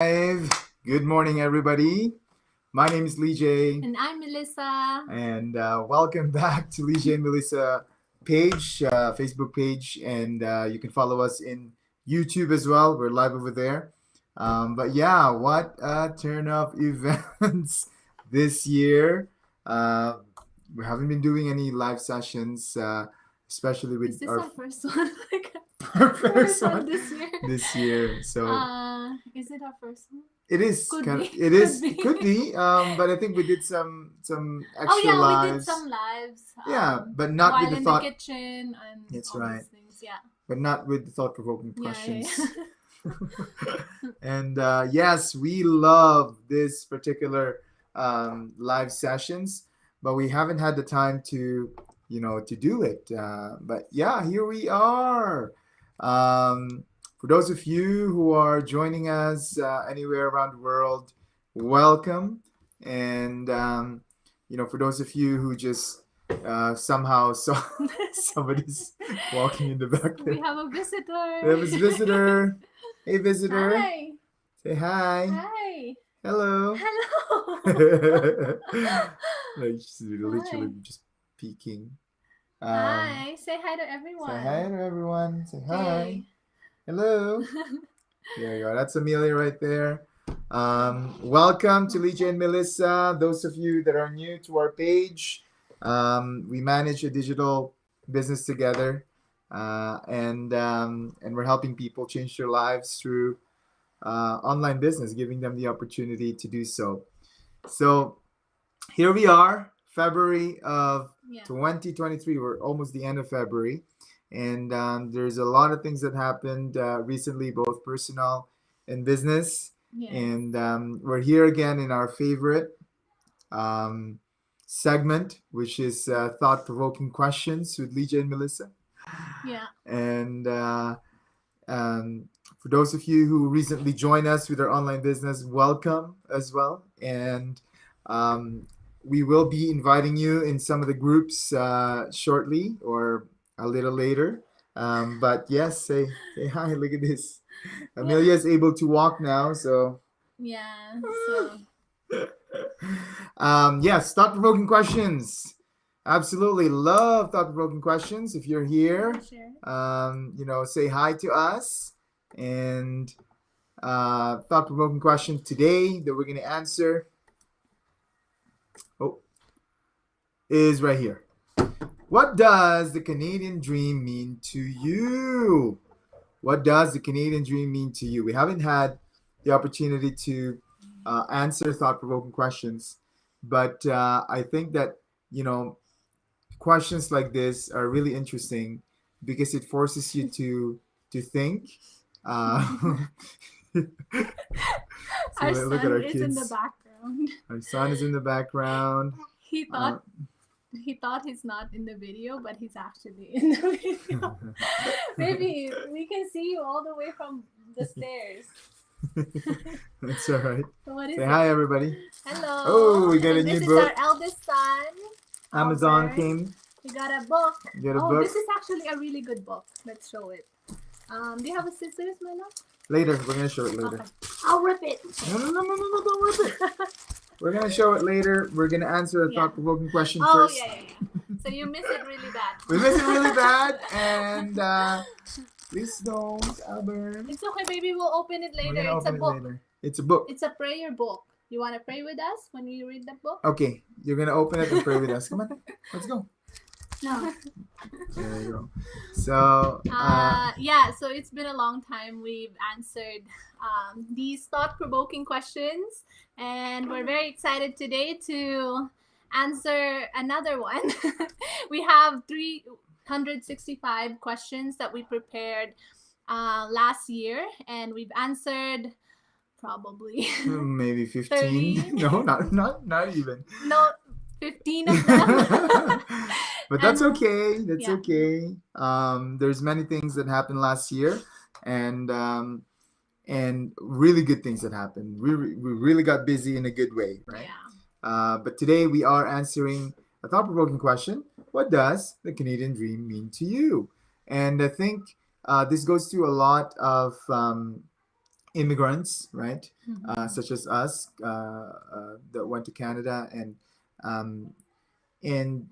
Live. Good morning, everybody. My name is Leejay, And I'm Melissa. and welcome back to Leejay and Melissa page, Facebook page, and you can follow us in YouTube as well. We're live over there. But yeah, what a turn of events this year. Uh, we haven't been doing any live sessions, especially Is with this our our first one? Like our first first one one this year? this year. So Is it our first one? it is Could kind be. of, it Could is be. it could be, but I think we did some Oh extra yeah, we did lives. some lives. Yeah, but not with While the in the thought. kitchen and That's all right, those things. Yeah. but not with the thought-provoking Yeah, questions. yeah. And yes, we love this particular live sessions, but we haven't had the time to to do it. But yeah, here we are. Um, for those of you who are joining us anywhere around the world, welcome. And for those of you who just somehow saw somebody's walking in the back We there, have a visitor. we have a visitor. Hey, visitor. Hi. Say hi. Hi. Hello. Hello. Like she's literally Hi. just peeking. Hi. Say hi to Say everyone. hi to everyone. Say hi. Hey. Hello. There you go. That's Amelia right there. Welcome to Leejay and Melissa. Those of you that are new to our page, we manage a digital business together, and we're helping people change their lives through online business, giving them the opportunity to do so. So here we are, February of Yeah. 2023. We're almost the end of February. And there's a lot of things that happened recently, both personal and business. Yeah. And we're here again in our favorite um, segment, which is thought provoking questions with Leejay and Melissa. Yeah. And for those of you who recently joined us with our online business, welcome as well. And um, we will be inviting you in some of the groups shortly or a little later. But yes, say hi. Look at this. Amelia is able to walk now, so Yeah. So yes, thought provoking questions. Absolutely love thought provoking questions. If you're here, sure. say hi to us. And thought provoking question today that we're going to answer is right here. What does the Canadian dream mean to you? What does the Canadian dream mean to you? We haven't had the opportunity to answer thought provoking questions, but I think that, you know, questions like this are really interesting because it forces you to think. So Our look at son our is in the kids. background. Our son is in the background. He thought he's not in the video, but he's actually in the video. Maybe we can see you all the way from the stairs. That's all right. What is Say it? hi, everybody. Hello. Oh, we got a And new this book. is our eldest son. Amazon Albert. came. We got a book. You got a book. This is actually a really good book. Let's show it. Do you have a scissors, my love? Later. We're gonna show it later. Okay. I'll rip it. No, don't rip it. We're gonna show it later. We're gonna answer a thought-provoking question first. Yeah. So you miss it really bad. We miss it really bad, and please don't, Albert. It's okay, baby. We'll open it later. It's a book. It's a book. It's a prayer book. You want to pray with us when we read the book? Okay, you're gonna open it and pray with us. Come on, let's go. No. There you go. So so it's been a long time we've answered these thought-provoking questions, and we're very excited today to answer another one. We have 365 questions that we prepared last year, and we've answered probably maybe 15. 30. No, not even. No, 15 of them. But that's okay. That's Yeah. okay. There's many things that happened last year, and really good things that happened. We really got busy in a good way, right? Yeah. But today we are answering a thought-provoking question. What does the Canadian dream mean to you? And I think this goes through a lot of immigrants, right? Mm-hmm. Such as us that went to Canada, um, and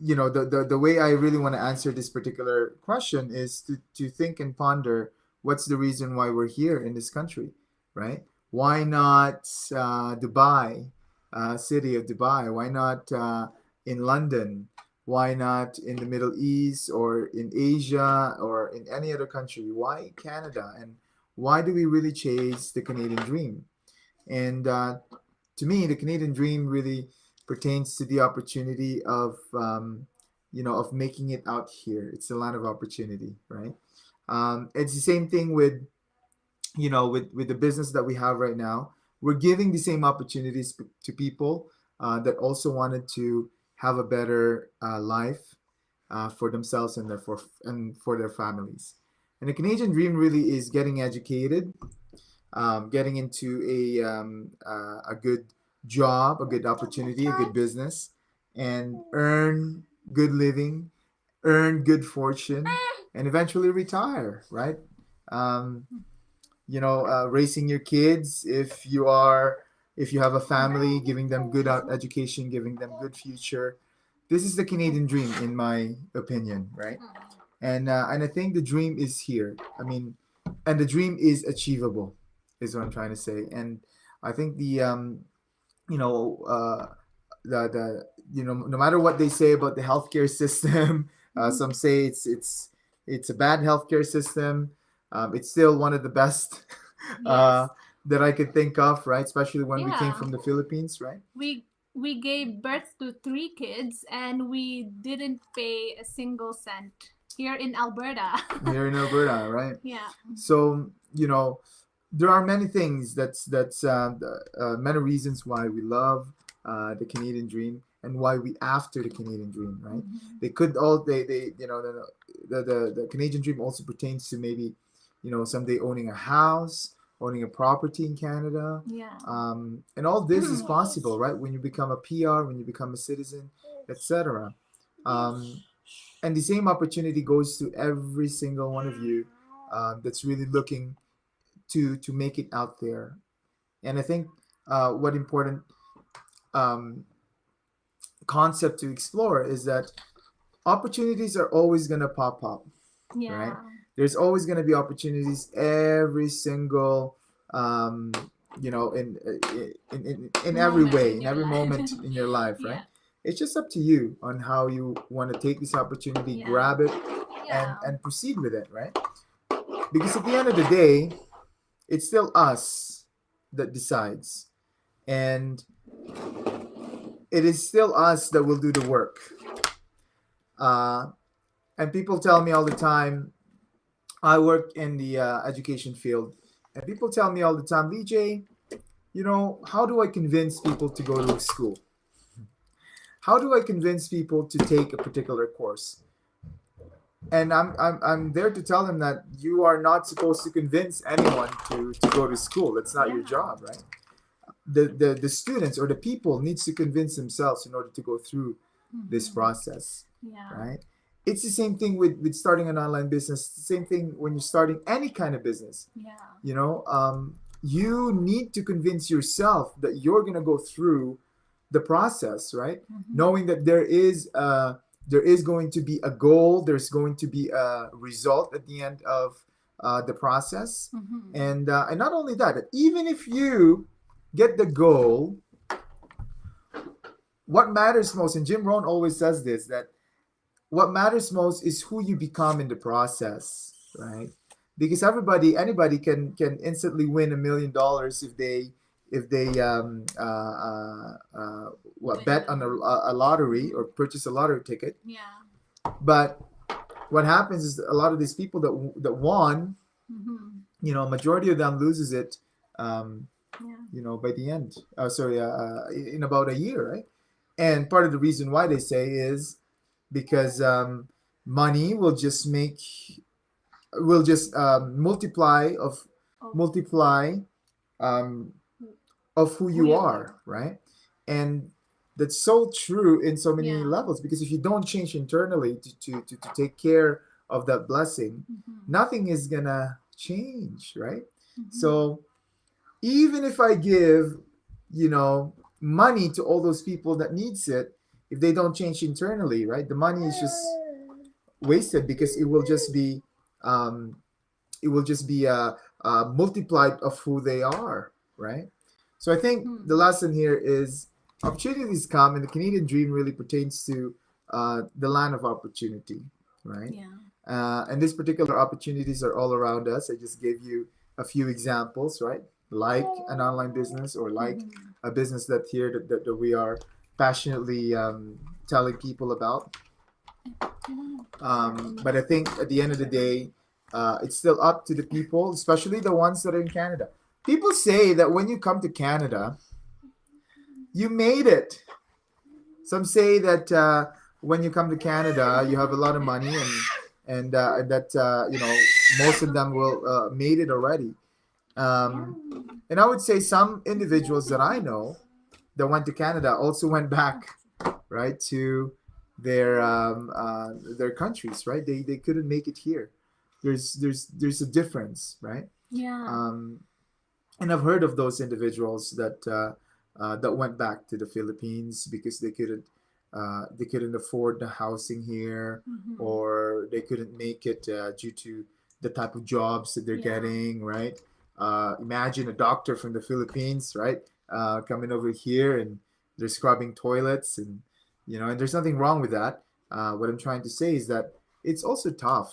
the way I really want to answer this particular question is to think and ponder what's the reason why we're here in this country, right? Why not Dubai, city of Dubai? Why not in London? Why not in the Middle East or in Asia or in any other country? Why Canada? And why do we really chase the Canadian dream? And to me, the Canadian dream really pertains to the opportunity of making it out here. It's a lot of opportunity, right? It's the same thing with with the business that we have right now. We're giving the same opportunities to people that also wanted to have a better life for themselves and for their families. And the Canadian dream really is getting educated, getting into a good job, a good opportunity, a good business, and earn good living, earn good fortune, and eventually retire, right? Um, Raising your kids, if you have a family, giving them good education, giving them good future. This is the Canadian dream, in my opinion, right? And I think the dream is here. I mean, and the dream is achievable, is what I'm trying to say. And I think you know the no matter what they say about the healthcare system, some say it's a bad healthcare system. It's still one of the best uh, Yes. that I could think of, right? Especially when we came Yeah. from the Philippines, right? We gave birth to three kids and we didn't pay a single cent here in Alberta. Here in Alberta, right? Yeah. So there are many things many reasons why we love the Canadian dream and why we after the Canadian dream, right? Mm-hmm. They could all they the Canadian dream also pertains to maybe someday owning a house, owning a property in Canada, Yeah. and all this is possible, right? When you become a PR, when you become a citizen, etc. Um, and the same opportunity goes to every single one of you that's really looking to make it out there. And I think what important um, concept to explore is that opportunities are always going to pop up, right? Yeah. There's always going to be opportunities every single um, in every Moment way, in in your every life. moment in your life, right? Yeah. It's just up to you on how you want to take this opportunity, Yeah. grab it, and Yeah. and proceed with it, right? Because at the end of the day, it's still us that decides, and it is still us that will do the work. Uh, and people tell me all the time, I work in the education field, and people tell me all the time, Leejay, how do I convince people to go to school? How do I convince people to take a particular course? And I'm there to tell them that you are not supposed to convince anyone to go to school. That's not your Yeah. job, right? The students or the people needs to convince themselves in order to go through this Mm-hmm. process, Yeah. right? It's the same thing with starting an online business. The same thing when you're starting any kind of business. Yeah. You need to convince yourself that you're gonna go through the process, right? Mm-hmm. Knowing that there is going to be a goal, there's going to be a result at the end of the process, Mm-hmm. and not only that, even if you get the goal, what matters most, and Jim Rohn always says this, that what matters most is who you become in the process, right? Because anybody can instantly win $1 million if they what Win bet on a lottery or purchase a lottery ticket. Yeah. But what happens is a lot of these people that won, Mm-hmm. majority of them loses it, um, Yeah. by the end. Sorry, in about a year, right? And part of the reason why they say is because money will just Oh. multiply um, of who Who you you are, are. right? And that's so true in so many Yeah. levels, because if you don't change internally to take care of that blessing, Mm-hmm. nothing is gonna change, right? Mhm. So even if I give, you know, money to all those people that needs it, if they don't change internally, right, the money is just wasted because um, it will just be multiplied of who they are, right? So I think the Mhm. lesson here is opportunities come, and the Canadian dream really pertains to the land of opportunity, right? Yeah. And these particular opportunities are all around us. I just gave you a few examples, right? Like an online business, or like Mhm. a business that here that we are passionately telling people about. But I think at the end of the day, it's still up to the people, especially the ones that are in Canada. People say that when you come to Canada, you made it. Some say that when you come to Canada, you have a lot of money, and that most of them will made it already. And I would say some individuals that I know that went to Canada also went back, right, to their countries, right? They couldn't make it here. There's a difference, right? Yeah. Um, and I've heard of those individuals that went back to the Philippines because they couldn't afford the housing here, Mhm. or they couldn't make it due to the type of jobs that they're Yeah. getting, right? Imagine a doctor from the Philippines, right, coming over here, and they're scrubbing toilets, and and there's nothing wrong with that. What I'm trying to say is that it's also tough,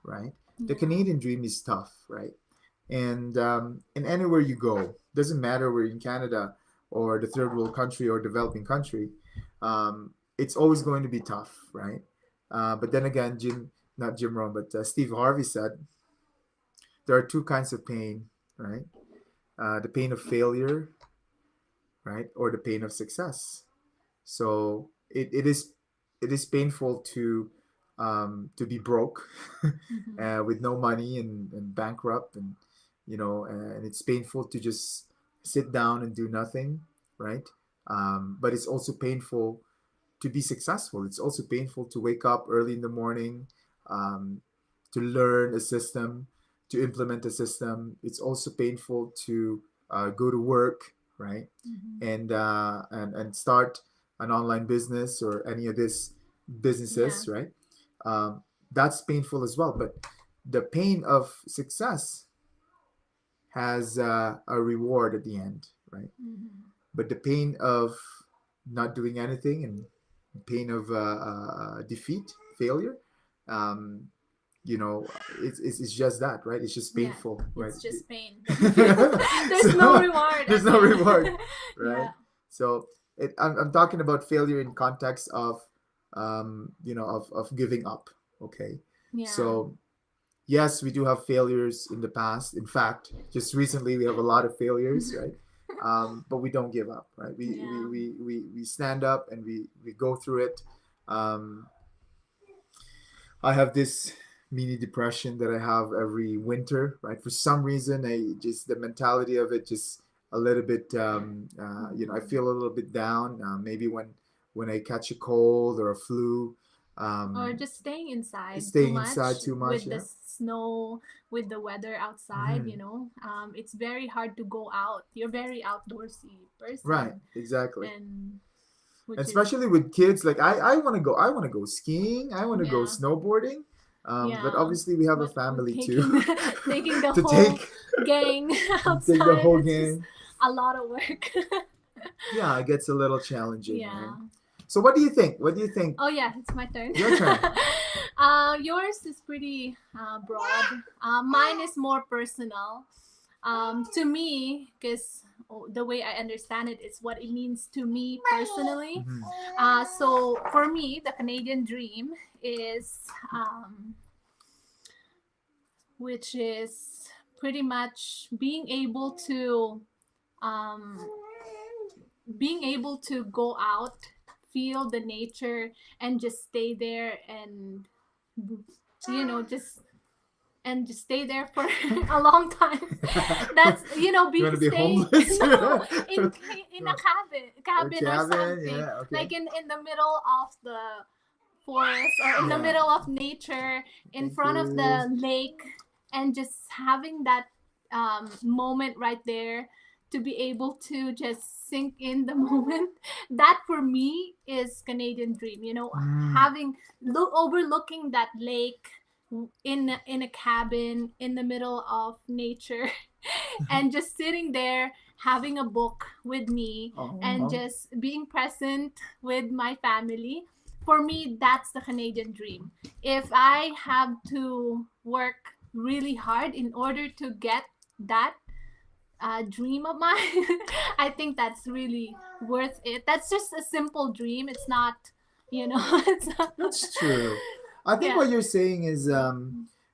right? The Yeah. Canadian dream is tough, right? And anywhere you go, doesn't matter we're in Canada or the third world country or developing country, it's always going to be tough, right? But then again, not Jim Rohn, but Steve Harvey said there are two kinds of pain, right? The pain of failure, right, or the pain of success. So it is painful to be broke Mhm. with no money, and bankrupt, and it's painful to just sit down and do nothing, right? But it's also painful to be successful. It's also painful to wake up early in the morning, um, to learn a system, to implement a system. It's also painful to go to work, right? Mhm. And start an online business or any of these Yeah. businesses, right? Um, that's painful as well. But the pain of success has a reward at the end, right? Mhm. But the pain of not doing anything, and pain of defeat, failure, um, it's just that, right? It's just Yeah. painful, right? It's just pain. There's no So reward there's at the no end. reward, right? Yeah. So I'm talking about failure in context of of giving up. Okay, Yeah. so yes, we do have failures in the past. In fact, just recently we have a lot of failures, right? But we don't give up, right? Yeah. We stand up, and we go through it. Um, I have this mini depression that I have every winter, right? For some reason, I just the mentality of it just a little bit, I Mhm. feel a little bit down. Maybe when I catch a cold or a flu, Or um, just staying inside too staying inside much too much. with the Yeah. snow, with the weather outside, Hmm. it's very hard to go out. You're very outdoorsy Right. person, Exactly. and And which is, especially with kids, like I want to go skiing, I want to go yeah, snowboarding, but yeah. obviously we have a But family too taking taking the to whole take gang take the outside, whole it's just gang. a lot of work. Yeah, it gets a little challenging, right? Yeah. So what do you think? What do you think? Oh yeah, it's my turn. Your turn. Yours is pretty broad. Mine is more personal. To me, because the way I understand it is what it means to me personally. Mhm. So for me, the Canadian dream is, which is pretty much um, being able to go out, feel the nature, and just stay there, and just just stay there for a long time. That's You be want to be staying homeless? no, in a Or cabin or cabin? something, Yeah. Okay. like in the middle of the forest, or in the Yeah. middle of nature, in Thank front of you. the lake, and just having that, moment right there, to be able to just sink in the moment. That for me is Canadian dream. You know, Mm. having overlooking that lake in a cabin in the middle of nature, and just sitting there having a book with me and Oh. just being present with my family. For me, that's the Canadian dream. If I have to work really hard in order to get that dream of mine, I think that's really worth it. That's just a simple dream. It's not, it's not, That's true. I think yeah. what you're saying is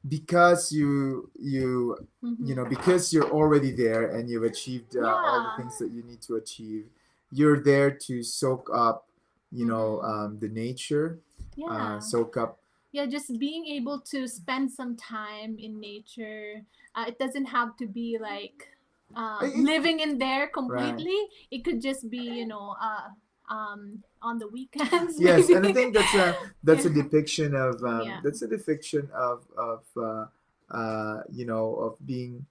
because Mm-hmm. because you're already there and you've achieved all the Yeah. things that you need to achieve, you're there to soak up, Mm-hmm. the nature, Yeah. soak up. Yeah, just being able to spend some time in nature. It doesn't have to be like I- living in there right. completely. It could just be, on the weekends, Yes, and I maybe. think that's Yeah. a depiction of Yeah. of being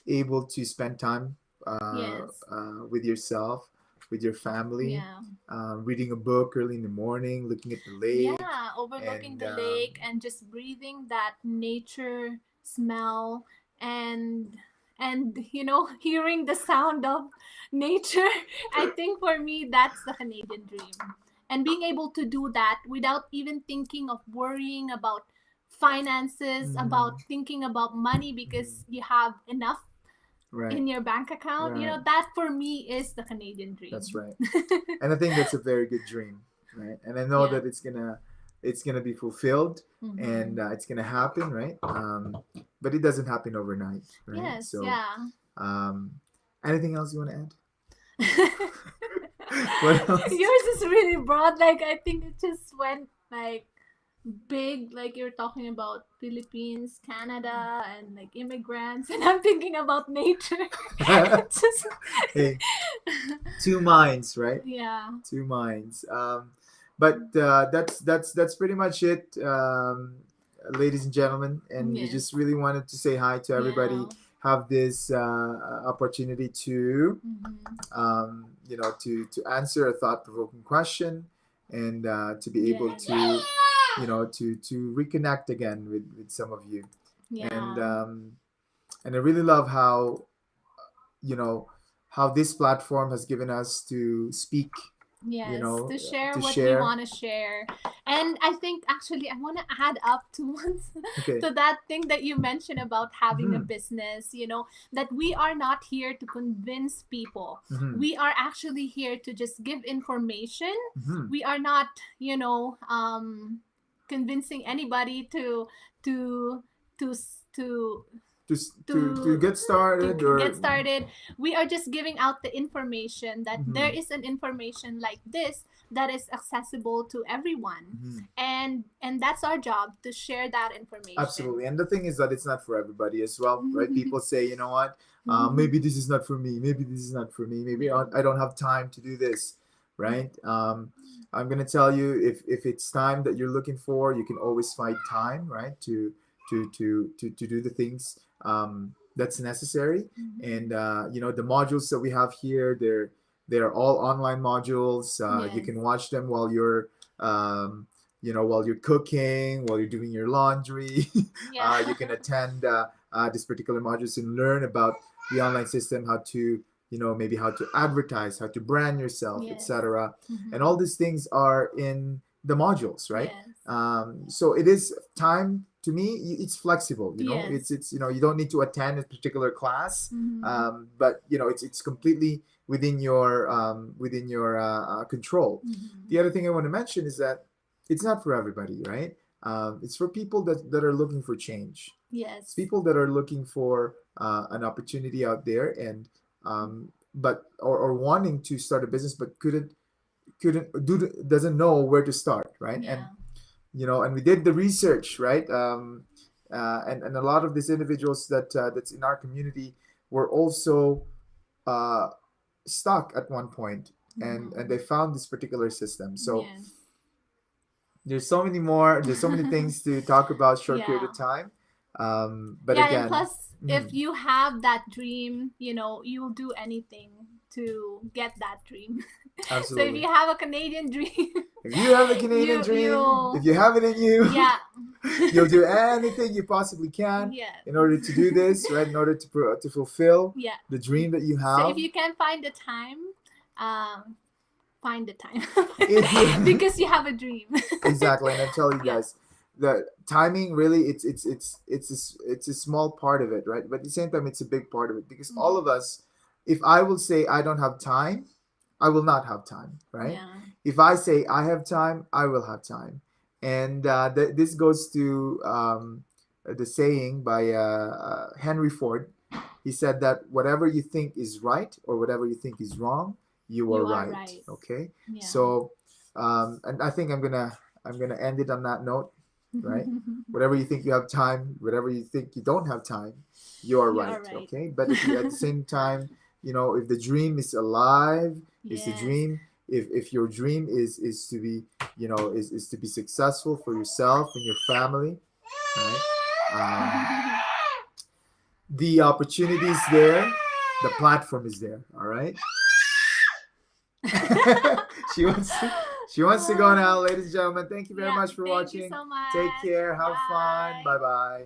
able to spend time Yes. with yourself, with your family, Yeah. reading a book early in the morning, looking at the lake, Yeah, overlooking and the lake and just breathing that nature smell, and hearing the sound of nature. I think for me that's the Canadian dream. And being able to do that without even thinking of worrying about finances, mm, about thinking about money, mhm, because you have enough right, in your bank account. right, That for me is the Canadian that's dream. right. And I think that's a very good dream, right? And I know Yeah. that it's gonna be fulfilled, Mm-hmm. and it's gonna happen, right? But it doesn't happen overnight, right? Yes, So, yeah. um, anything else you want to Yours add? What else? is really broad. Like, I think it just went like big. Like, you're talking about Philippines, Canada, and like immigrants, and I'm thinking about nature. It's just Hey, two minds, right? yeah. Two minds. But that's pretty much it, ladies and gentlemen. And we Yes. just really wanted to say hi to everybody. Yeah. Have this opportunity to Mm-hmm. to answer a thought provoking question, and to be able Yes. to to reconnect again with some of you, and Yeah. um, and I really love you know how this platform has given us to speak, Yes, to share to what we share. want to share. And I think actually I want to add up to Okay. to that thing that you mentioned about having a Mm-hmm. business, that we are not here to convince people. Mm-hmm. We are actually here to just give information. Mm-hmm. We are not, convincing anybody to to to To to get started, get or started. We are just giving out the information that there mm-hmm. is an information like this that is accessible to everyone, Mm-hmm. and that's our job, to share that information. Absolutely. And the thing is that it's not for everybody as well, right? People say, you know what, maybe this is not for me. Maybe this is not for me. Maybe Yeah. I don't have time to do this, right? I'm gonna tell you, if it's time that you're looking for, you can always find time, right? To do the things that's necessary. And the modules that we have here, they're all online modules. You Yes. can watch them while you're while you're cooking, while you're doing your laundry. Yeah. You can attend this particular modules and learn about the online system, how to maybe how to advertise, how to brand yourself, Yes. etc. And all Mhm. these things are in the modules, right? Yes. So it is time. To me, it's flexible. Yes. It's you don't need to attend a particular class, Mhm. but it's completely within your control. Mhm. The other thing I want to mention is that it's not for everybody, right? It's for people that are looking for change. It's Yes. people that are looking for an opportunity out there, and but or wanting to start a business, but couldn't doesn't know where to start, right? And Yeah. and we did the research, right? And a lot of these individuals that's in our community were also uh, stuck at one point, and they Mhm. found this particular system. So Yes. there's so many things to talk about short period Yeah. of time. But Yeah, and again, plus, if you have that dream, you'll do anything to get that dream. So if absolutely. you have a Canadian dream, If you have the Canadian dream, if you you have it in you, yeah. you'll do anything you possibly can Yeah. in order to do this, right? In order to fulfill Yeah. the dream that you So if have. you can find the time, find the time If you because you have a dream. exactly, and I tell you Yeah. guys, the timing really, it's a small part of it, right? But at the same time, it's a big part of it because all Mm. of us, if I will say I don't have time, I will not have time, right? Yeah. If I say I have time, I will have time. And this goes to the saying by Henry Ford. He said that whatever you think is right or whatever you think is wrong, you are You are right. right. Okay, Yeah. so and I think I'm gonna end it on that note, right? Whatever you think you have time, whatever you think you don't have time, you are You right. are right. Okay, but if you at the same time, if the dream is alive, is the Yes. dream. If your dream is to be, is to be successful for yourself and your family, right? The opportunity is there, the platform is there. All right. she wants to, she wants to go now, ladies and gentlemen. Thank you very Yeah. much for Thank you watching. so much. Take care. Have fun. Bye. Bye bye.